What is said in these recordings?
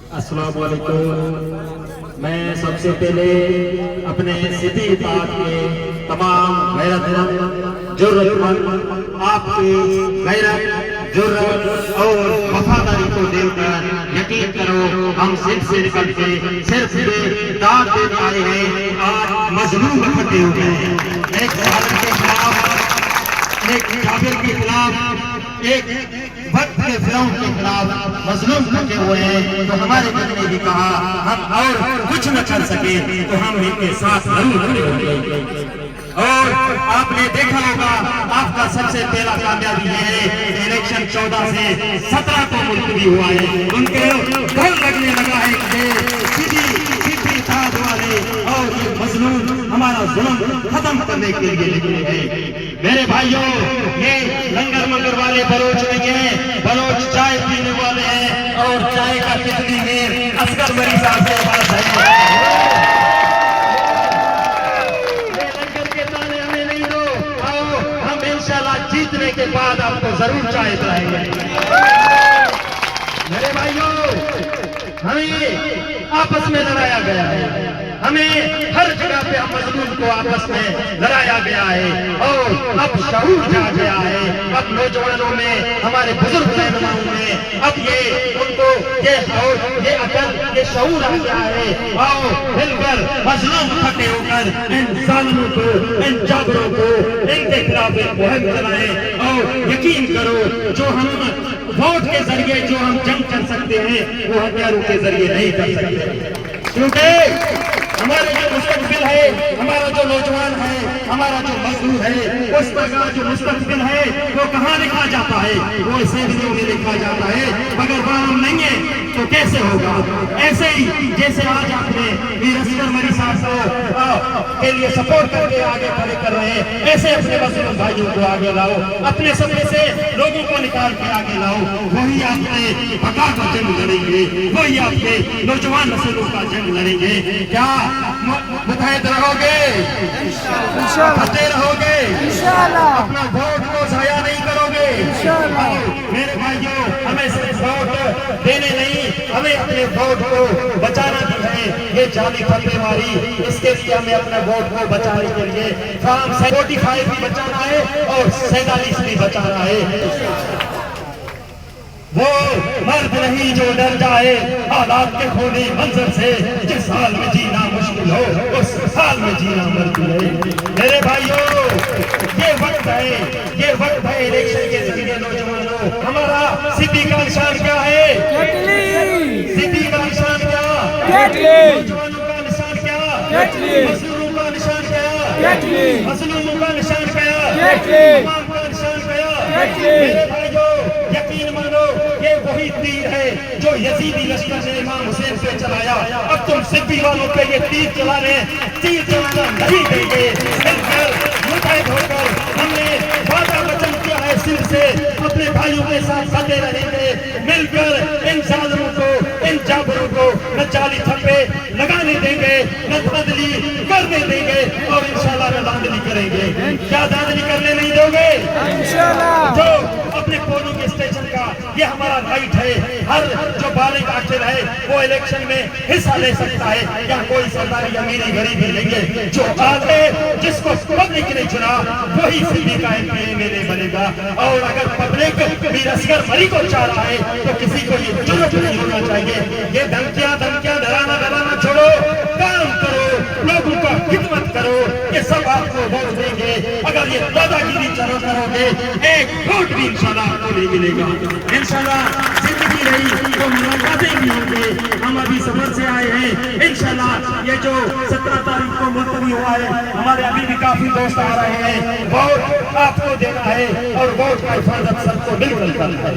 अस्सलाम वालेकुम। मैं सबसे पहले अपने सिटी इत्तेहाद के तमाम गैरतमंद जुर्रतमंद आपकी गैरत जुर्रत और वफादारी को देखकर यकीन करो हम सिर्फ से निकल के सिर्फ दाद देने आए हैं और मजलूम इकट्ठे हो गए हैं। एक जालिम के खिलाफ, एक काफिर के खिलाफ, एक वक्त के फिरौन के खिलाफ मजलूम इकट्ठे हुए हैं। तो हमारे नबी ने भी कहा हम और कुछ न कर सके तो हम इनके साथ जरूर खड़े होंगे। और आपने देखा होगा आपका सबसे पहला कामयाबी है इलेक्शन 14 से 17 को मुलतवी हुआ है। उनके डर लगने लगा है कि सीधी इत्तेहाद वाले और ये मजलूम हमारा जुल्म खत्म करने के लिए निकले हैं। मेरे भाइयों, ये लंगर मंगर वाले बलोच नहीं है, बलोच चाय पीने वाले हैं और चाय का कितनी देर असगर मरी साहब के पास है। जीतने के बाद आपको जरूर चाय पिलाएंगे। मेरे भाइयों, हमें आपस में लड़ाया गया है, हमें हर जगह पे हम मजलूम को आपस में लड़ाया गया है और अब शऊर जा गया है। अब नौजवानों में, हमारे बुजुर्ग रहनुमाओं में अब ये उनको ये अकल, ये शऊर आ गया है। आओ मिलकर मजलूम इकट्ठे होकर इन जालिमों को, इन जाबरों को, इनके खिलाफ एक मुहिम चलाएं। और यकीन करो जो हम वोट के जरिए जो हम जंग कर सकते हैं वो हथियारों के जरिए नहीं कर सकते, क्योंकि हमारे जो मुस्तकबिल है, हमारा जो नौजवान है, हमारा जो मजदूर है, उस प्रकार जो मुस्तकबिल है वो कहाँ लिखा जाता है? वो सेवरियों में लिखा जाता है। मगर बाम नहीं है तो कैसे होगा? ऐसे ही जैसे आज आपने वीर असगर मरी साहब के लिए सपोर्ट करके आगे खड़े कर रहे हैं, ऐसे अपने मजलूम भाइयों को आगे लाओ, अपने सपने से लोगों को निकाल के आगे लाओ। वही आपने बका का जंग लड़ेंगे, वही आपके नौजवान नस्लों का जंग लड़ेंगे। क्या मुतहद रहोगे? इकट्ठे रहोगे? अपना वोट को जाया नहीं करोगे? मेरे भाइयों, हमें सिर्फ वोट देने नहीं, हमें अपने वोट को बचाना भी है। ये जाली फतेहवारी, इसके लिए हमें अपने वोट को बचाने के लिए फॉर्म 45 भी बचाना है और 47 भी बचाना है। वो मर्द नहीं जो डर जाए हालात के खोने मंजर से, जिस साल में जीना मुश्किल हो उस साल में जीना मर्जी है। मेरे भाइयों, ये वक्त है इलेक्शन के जरिए नौजवानों, हमारा सिटी का निशान क्या है? सिटी का निशान क्या? नौजवानों का निशान क्या? मजलूमों का निशान क्या? मजलूमों का निशान क्या? इमाम का निशान क्या? मेरे भाइयों, यकीन मानो ये वही तीर है जो यजीदी लश्कर ने इमाम हुसैन पे चलाया। अब तुम सिद्दी वालों पे ये तीर चला रहे हैं, तीर चलाना नहीं देंगे। मिलकर मुतहद होकर हमने वादा वचन किया है सिर से अपने भाइयों के साथ खड़े रहेंगे। मिलकर इन जालिमों को, इन जाबरों को न जाली थप्पे लगाने देंगे, न धांधली करने देंगे और इंशाल्लाह न धांधली करेंगे। क्या धांधली करने नहीं दोगे? जो अपने पोलिंग स्टेशन का ये हमारा राइट है, हर जो बालिग आखिर है वो इलेक्शन में हिस्सा ले सकता है। या कोई सरकारी अमीरी गरीबी नहीं है, जो आगे जिसको पब्लिक ने चुना वही सिटी का एमएलए बनेगा। और अगर पब्लिक वीर असगर मरी को चाह रहा है तो किसी को ये जुर्रत नहीं होना चाहिए। ये धमकियां डराना छोड़ो, काम करो, लोगों का खिदमत करो, ये सब आपको वोट देंगे। अगर ये दादागिरी चलो करोगे एक वोट भी इंशाल्लाह आपको नहीं मिलेगा। इंशाल्लाह जिंदगी रही तो मुलाकातें भी होंगे। हम अभी सफर से आए हैं, इंशाल्लाह ये जो 17 तारीख को मुलतवी हुआ है, हमारे अभी भी काफी दोस्त आ रहे हैं। वोट आपको देना है और वोट का हिफाजत सबको मिलकर करना है।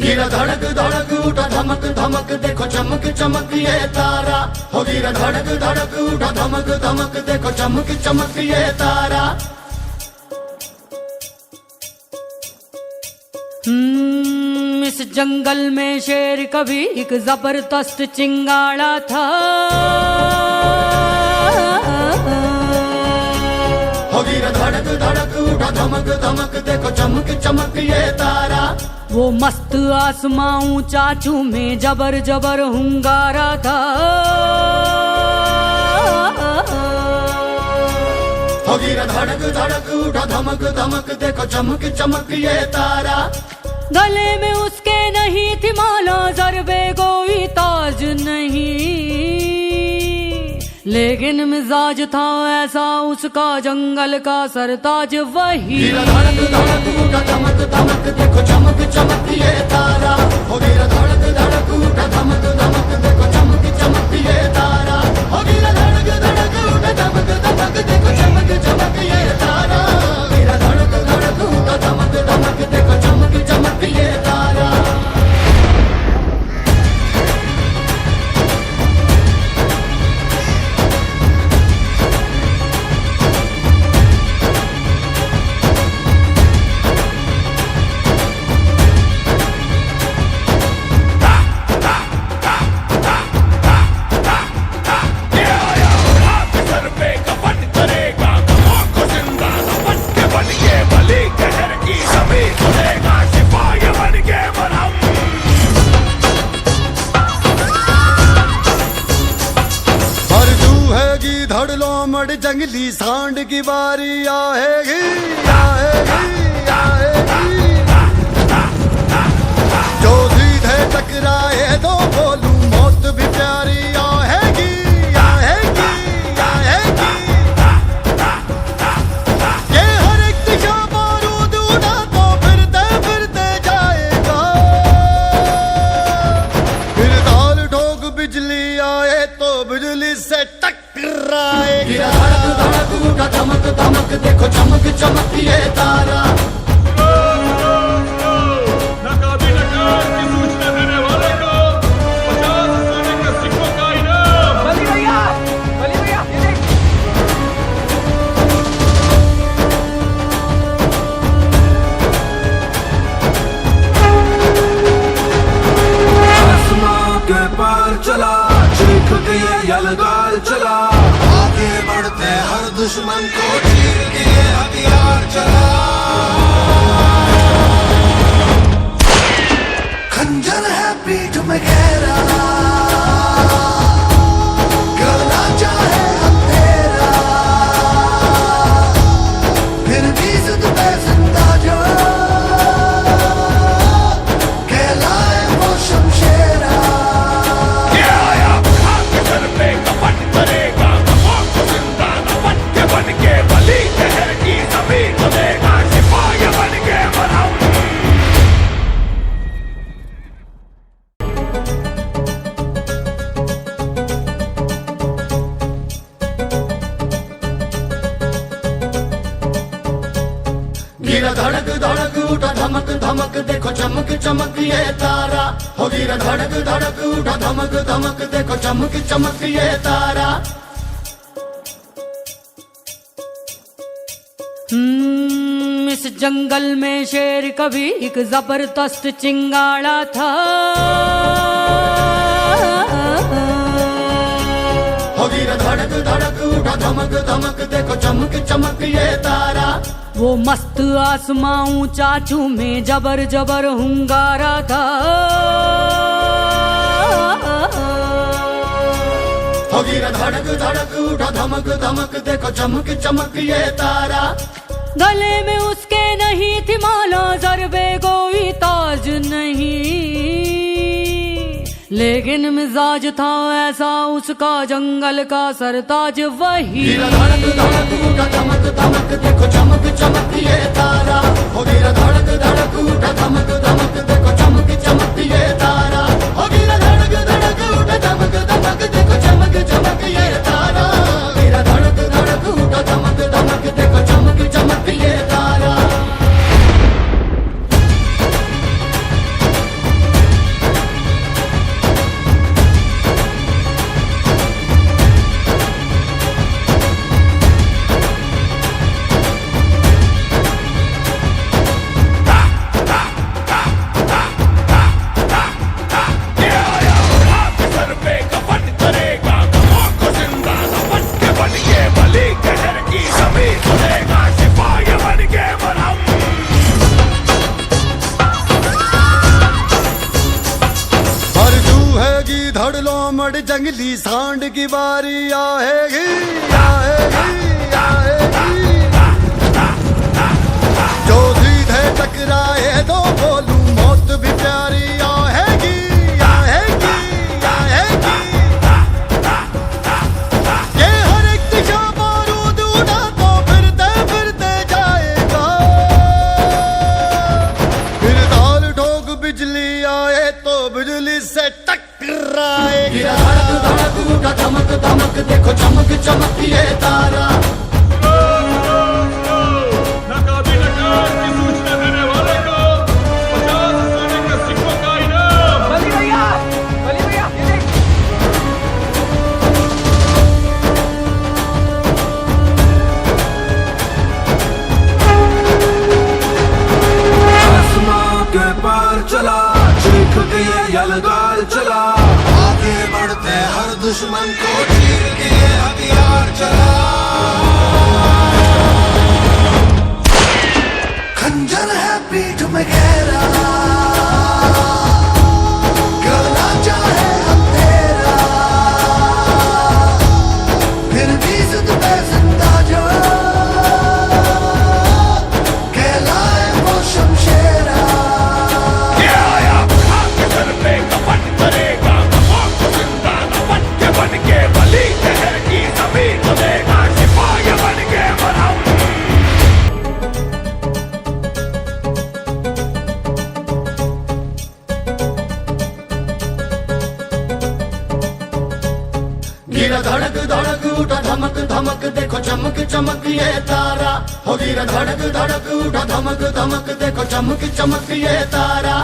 गिरा धड़क धड़क उठा धमक धमक देखो चमक चमक ये तारा हो। गिरा धड़क धड़क उठा धमक धमक देखो चमक चमक ये तारा। इस जंगल में शेर कभी एक जबरदस्त चिंगाड़ा था। होगी रे धड़क धड़क उठा धमक धमक देखो चमक चमक ये तारा। वो मस्त आसमां ऊंचा चूमे जबर जबर हुंगारा था। होगी रे धड़क धड़क उठा धमक धमक देखो चमक चमक ये तारा। गले में उसके नहीं थी माला ज़रबे कोई ताज नहीं, लेकिन मिजाज था ऐसा उसका जंगल का सरताज वही। धड़क धड़क उठा धमक धमक देखो चमक चमक ये तारा। होगी रे धड़क धड़क उठा धमक धमक देखो चमक चमक ये तारा। होगी रे धड़क धड़क उठा धमक धमक देखो चमक चमक ये तारा। होगी रे धड़क धड़क उठा धमक धमक देखो चमक चमक ये तारा। जंगली सांड की बारी आएगी आएगी आएगी। जो सीधे टकराए तो बोलूं मौत भी प्यारी आएगी आएगी आएगी। ये हर एक दिशा बारूद उड़ा तो फिरते फिरते जाएगा। फिर ताल ठोक बिजली आए तो बिजली से टकराएगी। धड़क धड़क उठा धमक धमक देखो चमक चमक ये तारा। नकाबी नकार की सूचना देने वाले को 50 सोने के सिक्कों का इनाम। बली भैया ये देख। आसमां के पार चला चीख के ये यलगार चला। आगे बढ़ते हर दुश्मन को चीर दिए हथियार चला। खंजर है पीठ में गहरा गला चाहे अंधेरा। फिर भी जिद पे जिंदा जो कहलाए वो शमशेरा। धड़क धड़क उठा धमक धमक देखो चमक चमक ये तारा। होगी रे धड़क धड़क उठा धमक धमक देखो चमक चमक ये तारा। इस जंगल में शेर कभी एक जबरदस्त चिंगाड़ा था। होगी रे धड़क धड़क उठा धमक धमक देखो चमक चमक ये तारा। वो मस्त आसमां ऊंचा चूमे जबर जबर हुंगारा था। होगी रे धड़क धड़क उठा धमक धमक देखो चमक चमक ये तारा। गले में उसके नहीं थी माला ज़रबे कोई ताज नहीं, लेकिन मिजाज था ऐसा उसका जंगल का सरताज वही। धड़क धड़क उठा धमक धमक देखो चमक चमक ये तारा। होगी रे धड़क धड़क उठा धमक धमक देखो चमक चमक ये तारा। होगी रे धड़क धड़क उठा धमक धमक देखो चमक चमक ये तारा। होगी रे धड़क धड़क उठा धमक धमक देखो चमक चमक ये तारा। सर पे कफन करेगा जंगली सांड की बारी आएगी आएगी आएगी। जो सीधे टकराए तो बोलूं मौत भी प्यारी आएगी आएगी आएगी। ये हर एक दिशा बारूद उड़ा तो फिरते फिरते जाएगा। फिर ताल ठोक बिजली आए तो बिजली से टकराएगी। धड़क धड़क उठा धमक धमक देखो चमक चमक ये तारा। नकाबी नकार की सूचना देने वाले को 50 सोने के सिक्कों का इनाम। बली भैया ये देख। आसमां के पार चला चीख के ये यलगाल चला। आगे बढ़ते हर दुश्मन को चीर के ये हथियार चला। खंजर है पीठ में गहरा गलना चाहे अंधेरा। फिर भी जिद पे जिंदा जो कहलाए वो शमशेरा। गिरा धड़क धड़क उठा धमक धमक देखो चमक चमक ये तारा। हो गिरा धड़क धड़क उठा धमक धमक देखो चमक चमक ये तारा।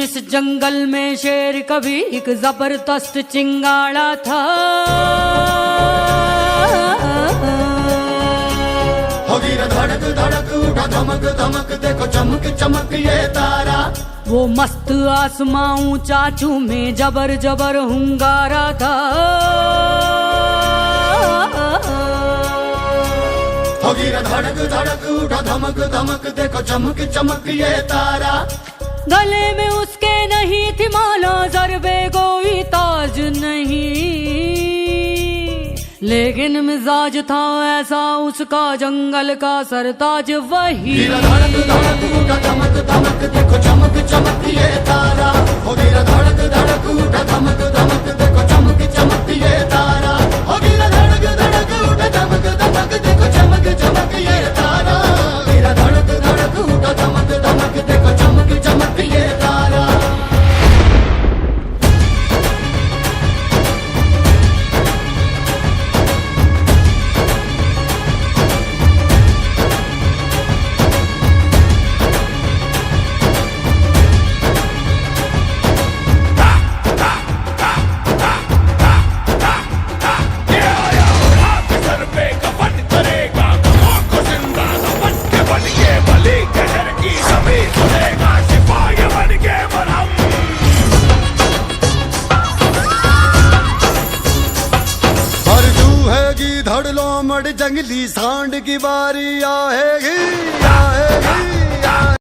इस जंगल में शेर कभी एक जबरदस्त चिंगाड़ा था। हो गिरा धड़क धड़क उठा धमक धमक देखो चमक चमक ये तारा। वो मस्त आसमां ऊंचा में जबर जबर हुंगारा था। हो गिरा धड़क धड़क उठा धमक धमक देखो चमक चमक ये तारा। गले में उसके नहीं थी माला ज़रबे कोई ताज नहीं, लेकिन मिजाज था ऐसा उसका जंगल का सरताज वही। गिरा धड़क धड़क उठा धमक धमक देखो चमक चमक ये तारा। हो गिरा धड़क धड़क उठा धमक धमक देखो चमक चमक ये तारा। हो गिरा धड़क धड़क उठा धमक धमक देखो चमक चमक ये तारा। गिरा धड़क धड़क उठा धमक धमक देखो चमक चमक ये तारा। धड़ लो मड़ जंगली सांड की बारी